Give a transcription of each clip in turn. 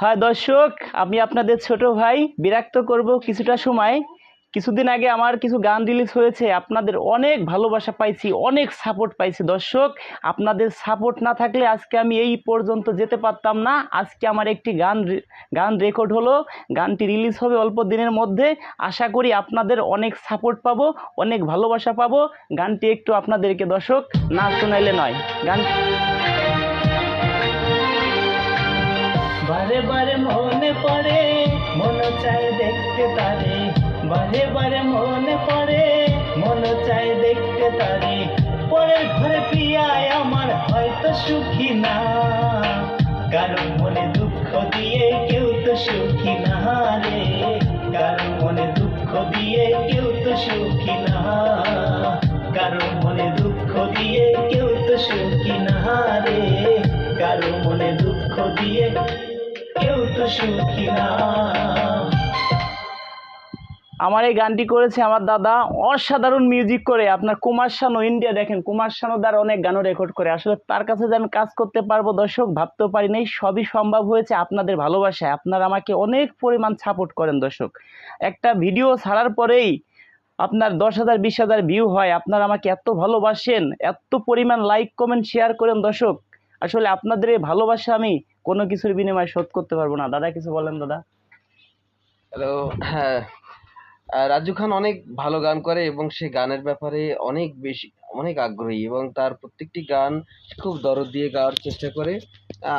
হ্যাঁ দর্শক, আমি আপনাদের ছোট ভাই বিরক্ত করব কিছুটা সময়। কিছুদিন আগে আমার কিছু গান রিলিজ হয়েছে, আপনাদের অনেক ভালোবাসা পাইছি, অনেক সাপোর্ট পাইছি দর্শক। আপনাদের সাপোর্ট না থাকলে আজকে আমি এই পর্যন্ত যেতে পারতাম না। আজকে আমার একটি গান রেকর্ড হলো, গানটি রিলিজ হবে অল্প দিনের মধ্যে। আশা করি আপনাদের অনেক সাপোর্ট পাবো, অনেক ভালোবাসা পাবো। গানটি একটু আপনাদেরকে দর্শক না শোনাইলে নয়। গান বারে বারে মনে পড়ে, মনে চায় দেখতে তারে। বারে বারে মনে পড়ে, মনে চায় দেখতে তারে। পরের ঘরে প্রিয়ায় আমার হয়তো সুখী না, কারো মনে দুঃখ দিয়ে কেউ তো সুখী না রে। কারো মনে দুঃখ দিয়ে কেউ তো সুখী না, কারো মনে দুঃখ দিয়ে কেউ তো সুখী না রে। কারো মনে দুঃখ দিয়ে কেউ তো সুখী না। আমার এই গানটি করেছে আমার দাদা, অসাধারণ মিউজিক করে। আপনার কুমার শানু, ইন্ডিয়া দেখেন, কুমার শানু দ্বারা অনেক গানও রেকর্ড করে। আসলে তার কাছে যে আমি কাজ করতে পারবো দর্শক ভাবতেও পারি নাই। সবই সম্ভব হয়েছে আপনাদের ভালোবাসায়। আপনারা আমাকে অনেক পরিমাণ সাপোর্ট করেন দর্শক। একটা ভিডিও ছাড়ার পরেই আপনার 10,000 20,000 ভিউ হয়। আপনারা আমাকে এত ভালোবাসেন, এত পরিমাণ লাইক কমেন্ট শেয়ার করেন দর্শক। আসলে আপনাদের এই ভালোবাসা আমি কোনো কিছুর বিনিময়ে শোধ করতে পারবো না। দাদা কিছু বলেন দাদা। হ্যালো। হ্যাঁ, রাজু খান অনেক ভালো গান করে এবং সে গানের ব্যাপারে অনেক আগ্রহী এবং তার প্রত্যেকটি গান খুব দরদ দিয়ে গাওয়ার চেষ্টা করে।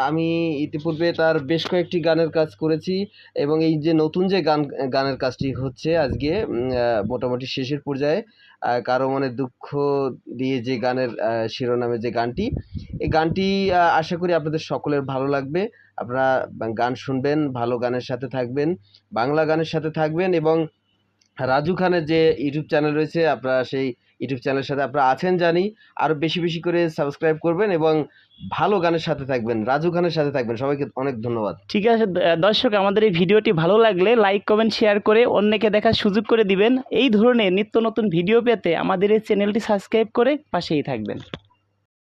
আমি ইতিপূর্বে তার বেশ কয়েকটি গানের কাজ করেছি এবং এই যে নতুন যে গানের কাজটি হচ্ছে আজকে মোটামুটি শেষের পর্যায়ে, কারো মনে দুঃখ দিয়ে যে গানের শিরোনামে যে গানটি, এই গানটি আশা করি আপনাদের সকলের ভালো লাগবে। আপনারা গান শুনবেন, ভালো গানের সাথে থাকবেন, বাংলা গানের সাথে থাকবেন এবং রাজু খানের যে ইউটিউব চ্যানেল রয়েছে, আপনারা সেই ইউটিউব চ্যানেলের সাথে আপনারা আছেন জানি। আরও বেশি বেশি করে সাবস্ক্রাইব করবেন এবং ভালো গানের সাথে থাকবেন, রাজু খানের সাথে থাকবেন। সবাইকে অনেক ধন্যবাদ। ঠিক আছে দর্শক, আমাদের এই ভিডিওটি ভালো লাগলে লাইক কমেন্ট শেয়ার করে অন্যকে দেখার সুযোগ করে দিবেন। এই ধরনের নিত্য নতুন ভিডিও পেতে আমাদের এই চ্যানেলটি সাবস্ক্রাইব করে পাশেই থাকবেন।